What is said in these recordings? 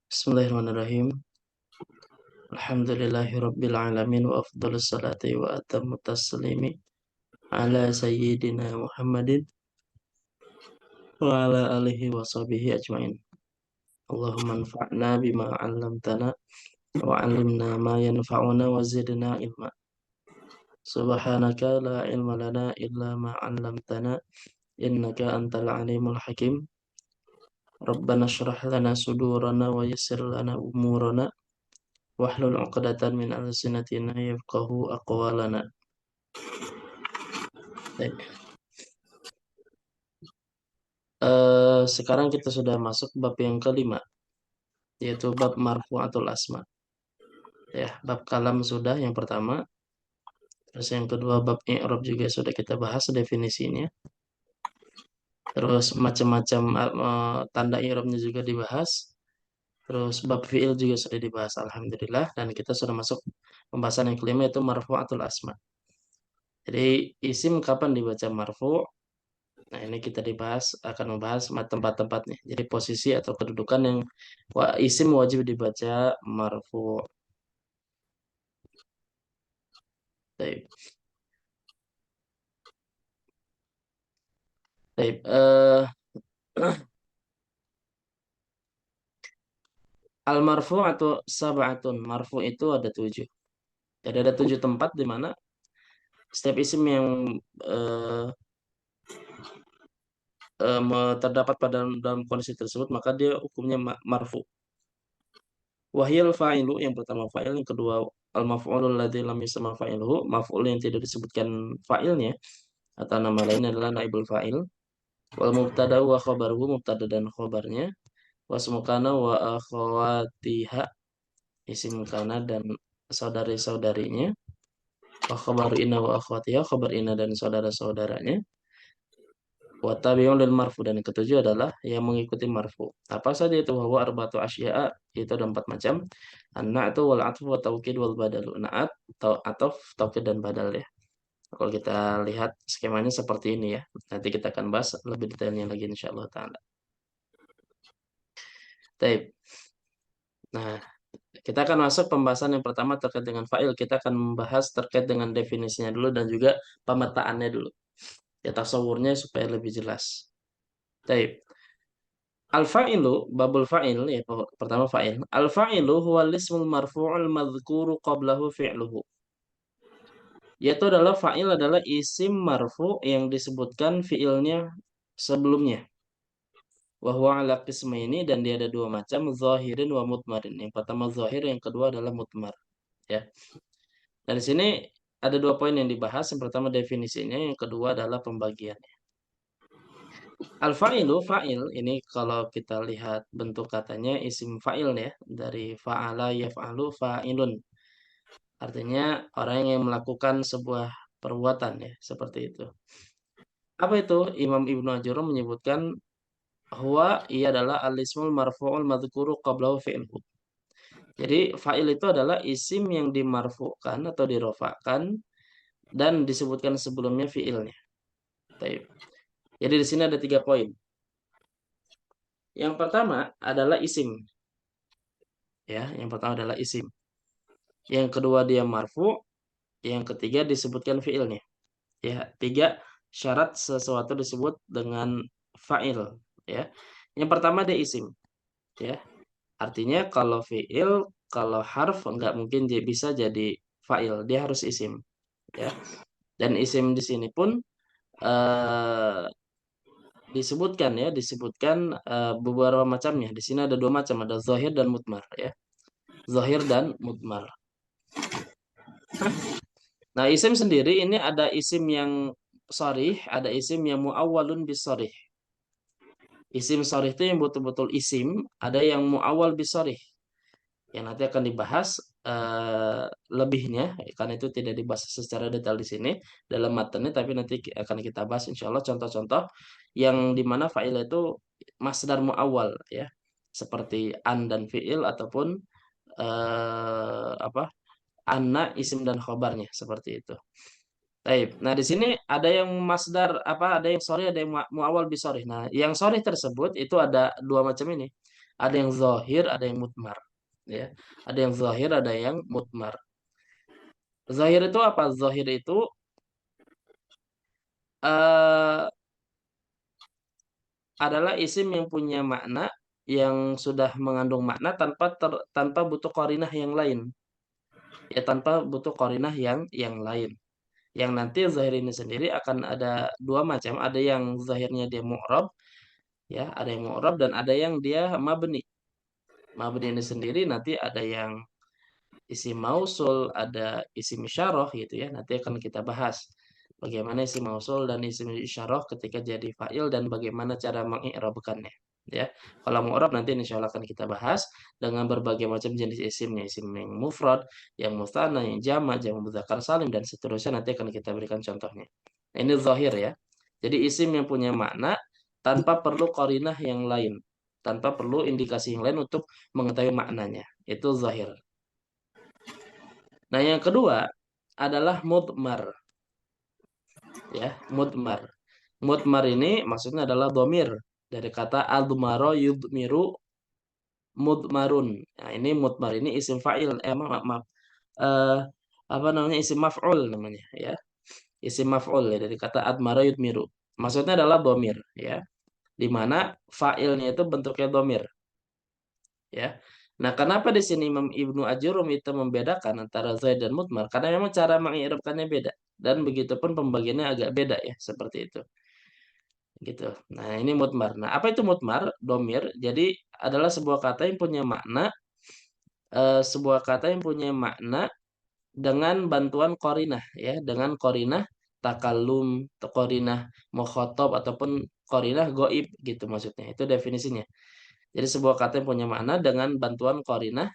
Bismillahirrahmanirrahim. Alhamdulillahirabbil alamin wa afdhalus salati wa atammu taslimi ala sayyidina Muhammadin wa ala alihi wa sahbihi ajmain. Allahumma anfa'na bima 'allamtana wa 'allimna ma yanfa'una wa zidna ilma. Subhanaka la ilma lana illa ma 'allamtana innaka antal alimul hakim. Rabbana shrah lana sudurana wa yassir lana umurana wahlul 'uqdatam min alsinatina yafqahu aqwalana. Baik. Sekarang kita sudah masuk bab yang kelima, yaitu bab marfu'atul asma. Ya, bab kalam sudah yang pertama. Terus yang kedua bab i'rab juga sudah kita bahas definisinya. Terus macam-macam tanda i'rabnya juga dibahas. Terus bab fi'il juga sudah dibahas, alhamdulillah. Dan kita sudah masuk pembahasan yang kelima, yaitu marfu'atul asma. Jadi isim kapan dibaca marfu'? Nah, ini kita akan membahas tempat-tempatnya. Jadi posisi atau kedudukan yang isim wajib dibaca marfu'. Baik. Baik. Al-marfu atau sab'atun. Marfu itu ada 7. Jadi ada 7 tempat di mana setiap isim yang eh, terdapat pada dalam kondisi tersebut maka dia hukumnya marfu. Wahyal fa'ilu yang pertama fa'il, yang kedua al-maf'ulul ladzi lam yusamma fa'iluhu, maf'ul yang tidak disebutkan fa'ilnya atau nama lain adalah naibul fa'il. Wal mubtada wa khabaruhu, mubtada dan khabarnya. Wasmu kana wa akhawatiha, isim kana dan saudari-saudarinya. Wa khabar inna wa akhwatiha, khabar inna dan saudara-saudaranya. Wa tabi'un lil marfu, dan yang ketujuh adalah yang mengikuti marfu. Apa saja itu? Wa arba'atu asya'a, itu ada 4 macam. An-na'tu wal 'atfu wa taukid wal badalu. Na'at, ataf, taukid dan badal ya. Kalau kita lihat skemanya seperti ini ya. Nanti kita akan bahas lebih detailnya lagi insyaallah taala. Baik. Nah, kita akan masuk pembahasan yang pertama terkait dengan fa'il. Kita akan membahas terkait dengan definisinya dulu dan juga pemetaannya dulu. Ya, tasawurnya supaya lebih jelas. Baik. Al-fa'ilu, babul fa'il, ya pertama fa'il. Al-fa'ilu huwa lismul marfu'ul madhkuru qablahu fi'luhu. Yaitu adalah fa'il adalah isim marfu' yang disebutkan fi'ilnya sebelumnya. Wa huwa ala qismaini, dan dia ada 2 macam, zahirin wa mutmarin. Yang pertama zahir, yang kedua adalah mutmar. Ya. Dari sini ada 2 poin yang dibahas. Yang pertama definisinya, yang kedua adalah pembagiannya. Al-fa'ilu, fa'il, ini kalau kita lihat bentuk katanya isim fa'il ya, dari fa'ala yaf'alu fa'ilun. Artinya orang yang melakukan sebuah perbuatan ya, seperti itu. Apa itu? Imam Ibnu Ajurum menyebutkan huwa, ia adalah al-ismul marfu'ul madhkuru qablahu fi'luhu. Jadi fa'il itu adalah isim yang dimarfu'kan atau dirofa'kan dan disebutkan sebelumnya fi'ilnya. Baik. Jadi di sini ada 3 poin. Yang pertama adalah isim. Ya, yang pertama adalah isim. Yang kedua dia marfu, yang ketiga disebutkan fi'ilnya. Ya, 3 syarat sesuatu disebut dengan fa'il, ya. Yang pertama dia isim, ya. Artinya kalau fi'il, kalau harf nggak mungkin dia bisa jadi fa'il, dia harus isim, ya. Dan isim di sini pun eh, disebutkan beberapa macamnya. Di sini ada 2 macam, ada zahir dan mutmar, ya. Zahir dan mutmar. Nah, isim sendiri ini ada isim yang sharih, ada isim yang muawwalun bisharih. Isim sharih itu yang betul-betul isim, ada yang muawwal bisharih. Yang nanti akan dibahas lebihnya, karena itu tidak dibahas secara detail di sini dalam matanya, tapi nanti akan kita bahas insyaallah contoh-contoh yang dimana fa'il itu masdar muawwal ya. Seperti an dan fi'il ataupun apa? Anna isim dan khobarnya seperti itu. Baik. Nah, di sini ada yang masdar apa? Ada yang sorry, ada yang muawal bisorry. Nah, yang sorry tersebut itu ada 2 macam ini. Ada yang zahir, ada yang mudmar. Ya, ada yang zahir, ada yang mudmar. Zahir itu apa? Zahir itu eh, adalah isim yang punya makna yang sudah mengandung makna tanpa butuh qarinah yang lain. Ya, tanpa butuh qarinah yang lain. Yang nanti zahir ini sendiri akan ada dua macam. Ada yang zahirnya dia mu'rab, ya, ada yang mu'rab dan ada yang dia mabni. Mabni ini sendiri nanti ada yang isim mausul, ada isim isyarah gitu ya. Nanti akan kita bahas bagaimana isim mausul dan isim isyarah ketika jadi fa'il dan bagaimana cara mengi'rabkannya. Ya, kalau mu'rab nanti insya Allah akan kita bahas dengan berbagai macam jenis isimnya, isim yang mufrad, yang mutsanna, yang jamak, jamak mudzakkar salim dan seterusnya nanti akan kita berikan contohnya. Nah, ini zahir ya. Jadi isim yang punya makna tanpa perlu qarinah yang lain, tanpa perlu indikasi yang lain untuk mengetahui maknanya. Itu zahir. Nah, yang kedua adalah mudmar, ya, mudmar. Mudmar ini maksudnya adalah domir dari kata admaro yudmiru mudmarun. Nah, ini mudmar ini isim fa'il, maaf, maaf. Eh, apa namanya isim maf'ul namanya, ya. Isim maf'ul ya dari kata admaro yudmiru. Maksudnya adalah domir, ya, di mana fa'ilnya itu bentuknya domir, ya. Nah, kenapa di sini Imam Ibnu Ajurum itu membedakan antara zaid dan mudmar? Karena memang cara mengirabkannya beda dan begitupun pembagiannya agak beda ya, seperti itu. Gitu. Nah, ini mudmar. Nah, apa itu mudmar? Domir. Jadi adalah sebuah kata yang punya makna sebuah kata yang punya makna dengan bantuan korinah ya, dengan korinah takallum, korinah mukhatab ataupun korinah goib gitu maksudnya. Itu definisinya. Jadi sebuah kata yang punya makna dengan bantuan korinah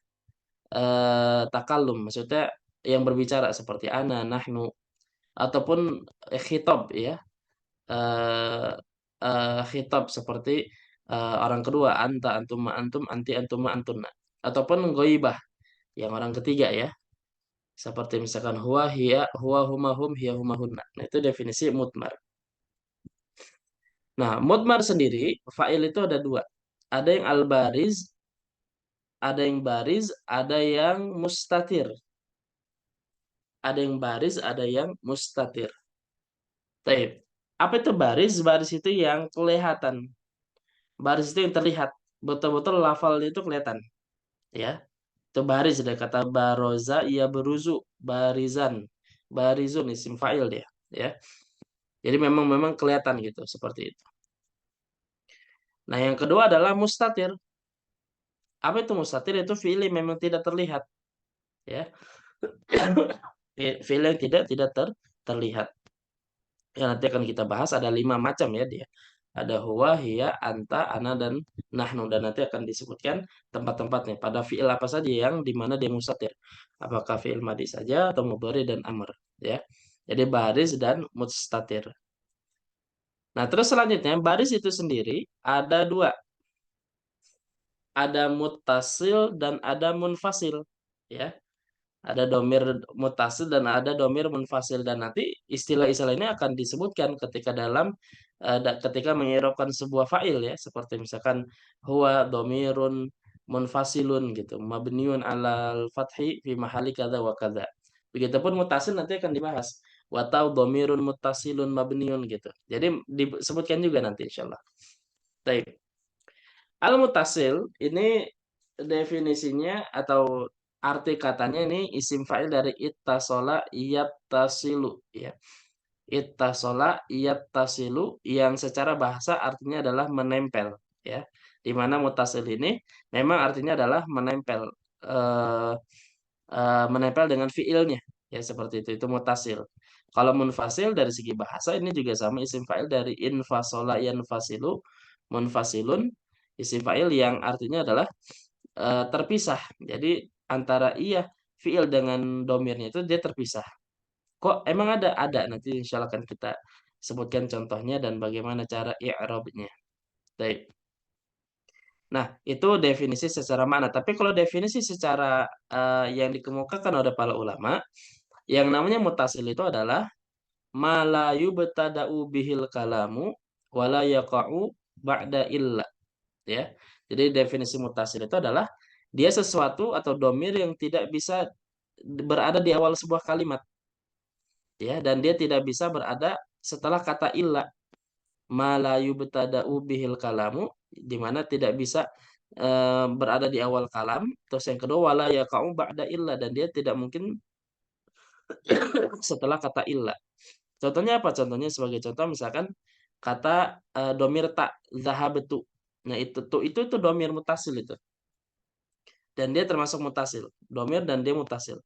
takallum, maksudnya yang berbicara seperti ana, nahnu, ataupun khitab ya, eh khitab seperti orang kedua, anta, antum, antum, anti, antum, antuna, ataupun ghaibah yang orang ketiga ya, seperti misalkan huwa, hiya, huwa, huma, hum, hiya, huma, hunna. Nah, itu definisi mudmar. Nah, mudmar sendiri fa'il itu ada dua, ada yang al-bariz, ada yang bariz, ada yang mustatir. Ada yang baris, ada yang mustatir. Taib. Apa itu baris? Baris itu yang kelihatan. Baris itu yang terlihat. Betul-betul lafalnya itu kelihatan. Ya, itu baris dari kata baroza, ia beruzu, barizan, barizun isim fa'il dia. Ya, jadi memang kelihatan gitu seperti itu. Nah, yang kedua adalah mustatir. Apa itu mustatir? Itu fi'il yang memang tidak terlihat. Ya, fi'il yang tidak terlihat. Ya, nanti akan kita bahas ada 5 macam ya dia. Ada huwa, hiya, anta, ana, dan nahnu. Dan nanti akan disebutkan tempat-tempatnya. Pada fi'il apa saja yang dimana dia mustatir. Apakah fi'il madi saja atau mudhari dan amr. Ya. Jadi baris dan mustatir. Nah, terus selanjutnya baris itu sendiri ada dua. Ada muttasil dan ada munfasil. Ya. Ada domir mutasil dan ada domir munfasil dan nanti istilah-istilah ini akan disebutkan ketika dalam ketika mengirofkan sebuah fa'il ya seperti misalkan huwa domirun munfasilun gitu mabniun alal fathi fi mahali kada wa kada. Begitupun mutasil nanti akan dibahas watau domirun mutasilun mabniun gitu. Jadi disebutkan juga nanti insyaallah. Baik. Al-mutasil ini definisinya atau arti katanya ini isim fa'il dari ittasola yattasilu ya. Ittasola yattasilu yang secara bahasa artinya adalah menempel ya. Di mana mutasil ini memang artinya adalah menempel eh, menempel dengan fiilnya ya seperti itu mutasil. Kalau munfasil dari segi bahasa ini juga sama isim fa'il dari infasola yanfasilu munfasilun isim fa'il yang artinya adalah terpisah. Jadi antara iya fiil dengan domirnya itu dia terpisah. Kok emang ada? Ada. Nanti insya Allah akan kita sebutkan contohnya dan bagaimana cara i'rabnya. Baik. Nah, itu definisi secara makna. Tapi kalau definisi secara yang dikemukakan oleh para ulama, yang namanya mutasil itu adalah ma la yubtada'u bihil kalamu wa la yaqa'u ba'da illa. ya. Jadi definisi mutasil itu adalah dia sesuatu atau domir yang tidak bisa berada di awal sebuah kalimat, ya, dan dia tidak bisa berada setelah kata illa, malayu betada'u bihil kalamu, di mana tidak bisa berada di awal kalam. Terus yang kedua wala yaqa'u ba'da illa, dan dia tidak mungkin setelah kata illa. Contohnya apa? Contohnya sebagai contoh misalkan kata domir tak zahabtu. Nah, itu domir mutasil itu. Dan dia termasuk mutasil. Domir dan dia mutasil.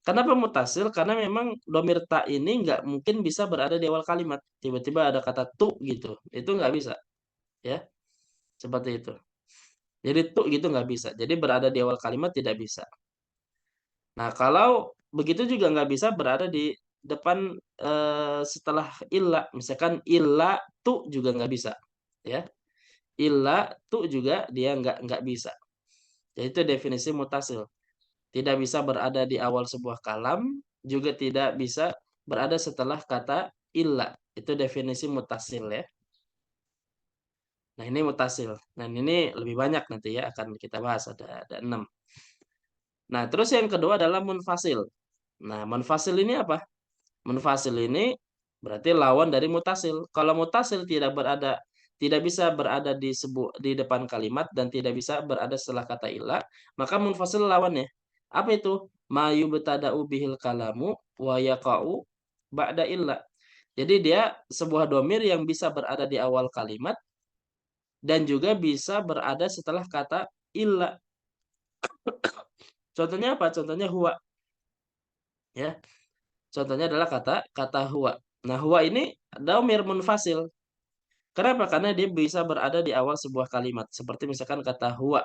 Kenapa mutasil? Karena memang domir tak ini nggak mungkin bisa berada di awal kalimat. Tiba-tiba ada kata tu gitu. Itu nggak bisa. Ya, seperti itu. Jadi tu gitu nggak bisa. Jadi berada di awal kalimat tidak bisa. Nah, kalau begitu juga nggak bisa berada di depan setelah illa. Misalkan illa tu juga nggak bisa. Ya, illa tu juga dia nggak bisa. Jadi itu definisi mutasil. Tidak bisa berada di awal sebuah kalam, juga tidak bisa berada setelah kata illa. Itu definisi mutasil ya. Nah, ini mutasil. Dan ini lebih banyak nanti ya akan kita bahas ada 6. Nah, terus yang kedua adalah munfasil. Nah, munfasil ini apa? Munfasil ini berarti lawan dari mutasil. Kalau mutasil tidak bisa berada di depan kalimat dan tidak bisa berada setelah kata ilah, maka munfasil lawannya. Apa itu? Ma yubtada'u bihil kalamu wa yaqa'u ba'da illah. Jadi dia sebuah domir yang bisa berada di awal kalimat dan juga bisa berada setelah kata illah. Contohnya apa? Contohnya huwa, ya. Contohnya adalah kata kata huwa. Nah, huwa ini domir munfasil. Kenapa? Karena dia bisa berada di awal sebuah kalimat. Seperti misalkan kata huwa.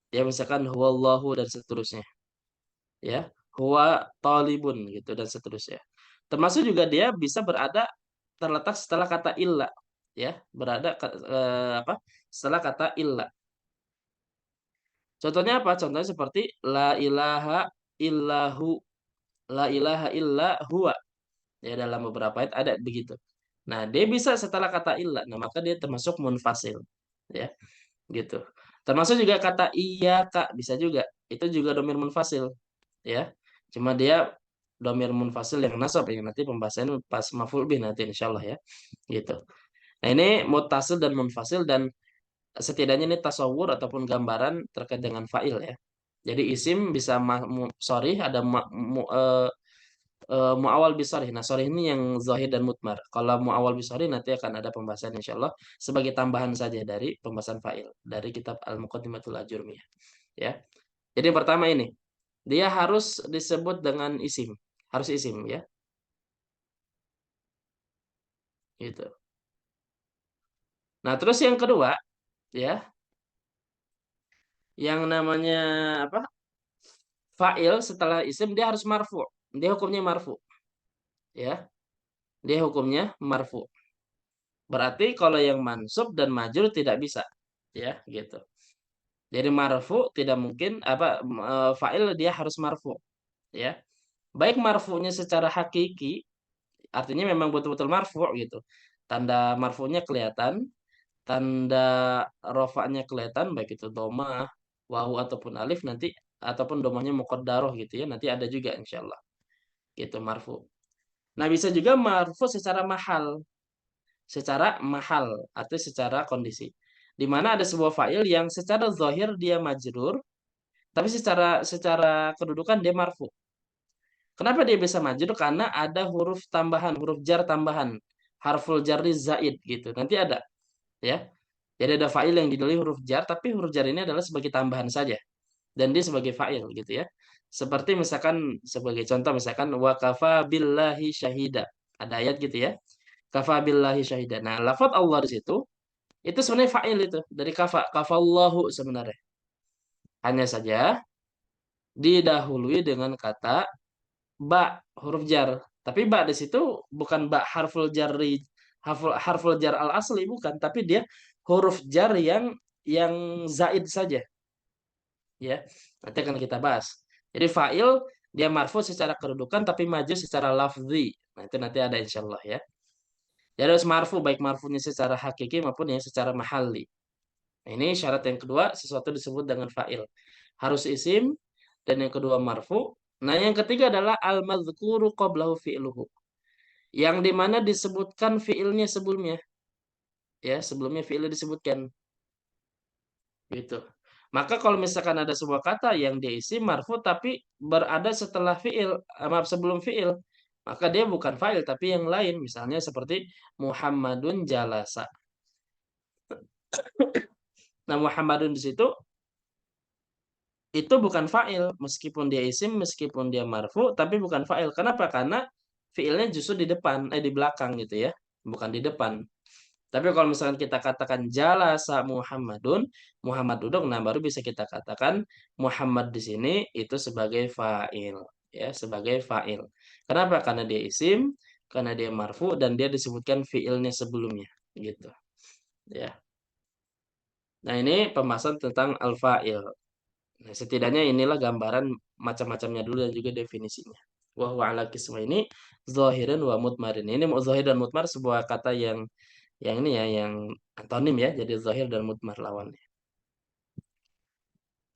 Ya, misalkan huwallahu dan seterusnya. Ya, huwa talibun gitu dan seterusnya. Termasuk juga dia bisa berada terletak setelah kata illa. Ya, berada apa? Setelah kata illa. Contohnya apa? Contohnya seperti la ilaha illahu. La ilaha illa huwa. Ya, dalam beberapa ayat ada begitu. Nah, dia bisa setelah kata illa. Nah, maka dia termasuk munfasil. Ya. Gitu. Termasuk juga kata iya kak bisa juga. Itu juga domir munfasil, ya. Cuma dia domir munfasil yang nasab ya nanti pembahasan pas maf'ul bih nanti insyaallah ya. Gitu. Nah, ini mutasil dan munfasil dan setidaknya ini tasawur ataupun gambaran terkait dengan fa'il ya. Jadi isim bisa sorry ada muawal bisarih. Nah, sorry ini yang zahir dan mutmar. Kalau muawal bisarih nanti akan ada pembahasan insyaallah sebagai tambahan saja dari pembahasan fa'il dari kitab Al-Muqaddimatul Ajurmiyah. Ya. Jadi yang pertama ini, dia harus disebut dengan isim. Harus isim ya. Gitu. Nah, terus yang kedua, ya, yang namanya apa? Fa'il setelah isim dia harus marfu. Dia hukumnya marfu, ya. Dia hukumnya marfu. Berarti kalau yang mansub dan majrur tidak bisa, ya, gitu. Jadi marfu tidak mungkin apa fa'il dia harus marfu, ya. Baik marfu'nya secara hakiki, artinya memang betul-betul marfu gitu. Tanda marfu'nya kelihatan, tanda rofa'nya kelihatan baik itu domah, wawu ataupun alif nanti ataupun domahnya muqaddarah gitu ya. Nanti ada juga insyaallah. Gitu marfu. Nah, bisa juga marfu secara mahal. Secara mahal atau secara kondisi. Di mana ada sebuah fa'il yang secara zahir dia majrur, tapi secara secara kedudukan dia marfu. Kenapa dia bisa majrur? Karena ada huruf tambahan, huruf jar tambahan. Harful jarri zaid gitu. Nanti ada, ya. Jadi ada fa'il yang didalui huruf jar, tapi huruf jar ini adalah sebagai tambahan saja. Dan dia sebagai fa'il gitu ya. Seperti misalkan sebagai contoh misalkan wa kafa billahi syahida. Ada ayat gitu ya. Kafa billahi syahida. Nah, lafaz Allah di situ itu sebenarnya fa'il itu dari kafa, kafallahu sebenarnya. Hanya saja didahului dengan kata ba huruf jar. Tapi ba di situ bukan ba harful jar al asli bukan, tapi dia huruf jar yang zaid saja, ya. Nanti akan kita bahas. Jadi fa'il dia marfu secara kedudukan tapi maju secara lafzi. Nah, itu nanti ada insyaallah ya. Jadi harus marfu baik marfunya secara hakiki maupun yang secara mahalli. Ini syarat yang kedua, sesuatu disebut dengan fa'il. Harus isim, dan yang kedua marfu. Nah, yang ketiga adalah al-madzkuru qablahu fi'luhu. Yang dimana disebutkan fi'ilnya sebelumnya. Ya, sebelumnya fi'ilnya disebutkan. Gitu. Maka kalau misalkan ada sebuah kata yang dia isi marfu tapi berada setelah fi'il, maaf sebelum fi'il, maka dia bukan fa'il tapi yang lain. Misalnya seperti Muhammadun jalasa. Nah, Muhammadun di situ itu bukan fa'il meskipun dia isim, meskipun dia marfu tapi bukan fa'il. Kenapa? Karena fi'ilnya justru di depan, di belakang gitu ya, bukan di depan. Tapi kalau misalkan kita katakan jalasa Muhammadun, Muhammad duduk, nah baru bisa kita katakan Muhammad di sini itu sebagai fa'il, ya, sebagai fa'il. Kenapa? Karena dia isim, karena dia marfu dan dia disebutkan fi'ilnya sebelumnya, gitu. Ya. Nah, ini pembahasan tentang al-fa'il. Nah, setidaknya inilah gambaran macam-macamnya dulu dan juga definisinya. Wa huwa ala ini zahiran wa mudmarin. Ini zahir dan mudmar sebuah kata yang ini ya, yang antonim ya, jadi zahir dan mudmar lawannya.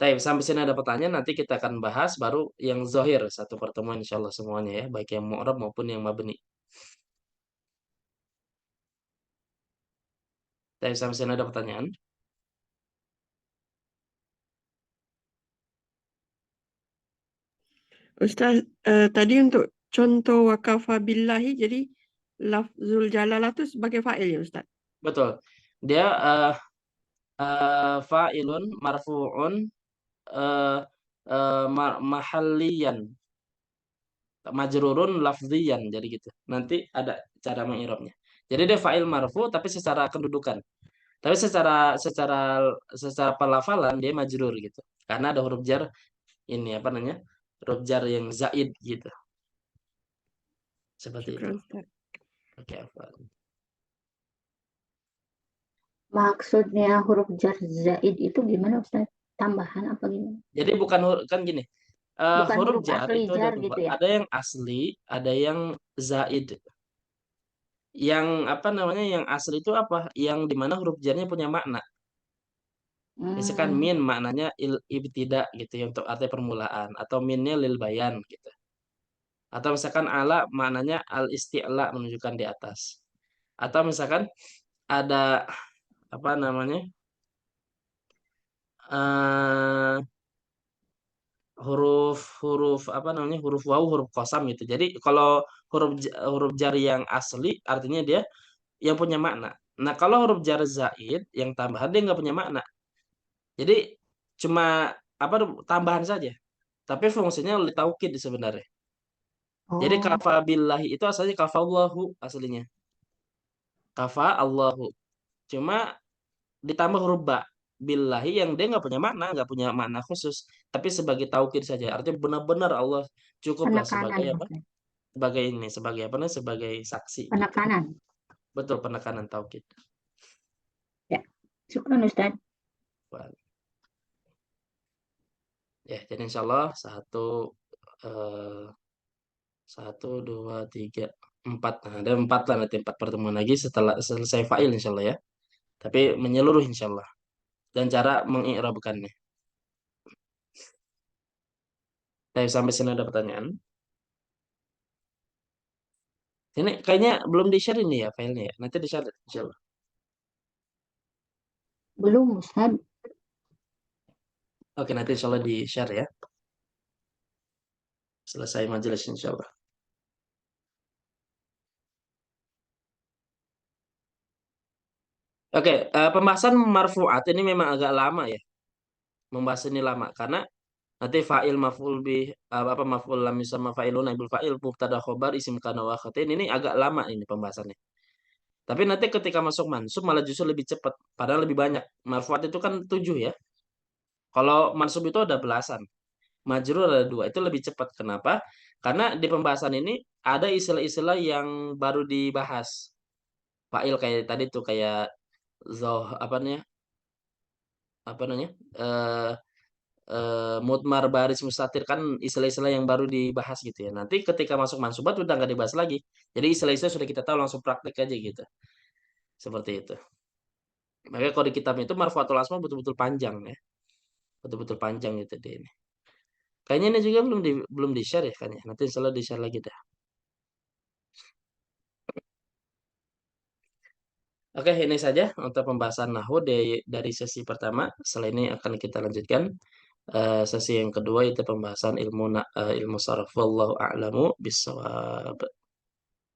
Baik, sampai sini ada pertanyaan, nanti kita akan bahas baru yang zahir satu pertemuan insyaallah semuanya ya, baik yang mu'rab maupun yang mabni. Baik, sampai sini ada pertanyaan. Ustaz, tadi untuk contoh wakafa billahi, jadi lafzul jalalah itu sebagai fa'il ya Ustaz? Betul. Dia fa'ilun marfu'un uh, mahalliyan majrurun lafziyan jadi gitu. Nanti ada cara mengirabnya. Jadi dia fa'il marfu tapi secara kedudukan. Tapi secara pelafalan dia majrur gitu. Karena ada huruf jar ini apa namanya? Huruf jar yang zaid gitu. Seperti itu. Syukran Ustaz. Oke, apa? Maksudnya huruf jar zaid itu gimana Ustaz? Tambahan apa gimana? Jadi bukan kan gini. Bukan Huruf huruf jar asli itu ada jar dua. gitu ya? Ada yang asli, ada yang zaid. Yang apa namanya? Yang asli itu apa? Yang dimana huruf jarnya punya makna. Misalkan Hmm, min maknanya ibtida gitu ya untuk arti permulaan atau minnya lil bayan gitu. Atau misalkan ala maknanya al isti'la menunjukkan di atas. Atau misalkan ada apa namanya? eh huruf apa namanya? Huruf wawu, huruf qasam gitu. Jadi kalau huruf jar yang asli artinya dia yang punya makna. Nah, kalau huruf jar zaid yang tambahan dia nggak punya makna. Jadi cuma apa tambahan saja. Tapi fungsinya taukid sebenarnya. Jadi oh, kafa billahi itu asalnya kafallahu aslinya. Kafa Allahu. Cuma ditambah huruf ba. Billahi yang dia nggak punya makna khusus. Tapi sebagai taukid saja. Artinya benar-benar Allah cukuplah penekanan sebagai apa? Ustaz. Sebagai ini, sebagai apa namanya? Sebagai saksi gitu. Penekanan. Betul penekanan taukid. Ya, syukran Ustaz. Ya, jadi insya Allah eh, satu, dua, tiga, empat. Nah, ada empat lah nanti empat pertemuan lagi setelah selesai fa'il insya Allah ya. Tapi menyeluruh insya Allah. Dan cara mengi'rabkannya. Nah, sampai sini ada pertanyaan. Ini kayaknya belum di-share ini ya filenya ya. Nanti di-share insya Allah. Belum Ustaz. Oke, nanti insya Allah di-share ya. Selesai majelis insya Allah. Oke, pembahasan marfu'at ini memang agak lama ya. Membahas ini lama karena nanti fa'il maf'ul bih apa maf'ul lam yusamma fa'ilun naibul fa'il mubtada khobar isim kana wa khatin ini agak lama ini pembahasannya. Tapi nanti ketika masuk mansub malah justru lebih cepat padahal lebih banyak. Marfu'at itu kan 7 ya. Kalau mansub itu ada belasan. Majrur ada 2. Itu lebih cepat. Kenapa? Karena di pembahasan ini ada istilah-istilah yang baru dibahas. Fa'il kayak tadi tuh kayak apa namanya? Apa namanya? Eh mudmar baris mustatir kan istilah-istilah yang baru dibahas gitu ya. Nanti ketika masuk mansubat udah nggak dibahas lagi. Jadi istilah-istilah sudah kita tahu langsung praktek aja gitu. Seperti itu. Makanya kalau di kitab itu marfu'atul asma betul-betul panjang ya. Betul-betul panjang gitu di ini. Kayaknya ini juga belum di-share ya kan ya. Nanti insyaallah di-share lagi dah. Oke, ini saja untuk pembahasan nahwu dari sesi pertama. Setelah ini akan kita lanjutkan sesi yang kedua, yaitu pembahasan ilmu saraf. Wallahu a'lamu bissawab.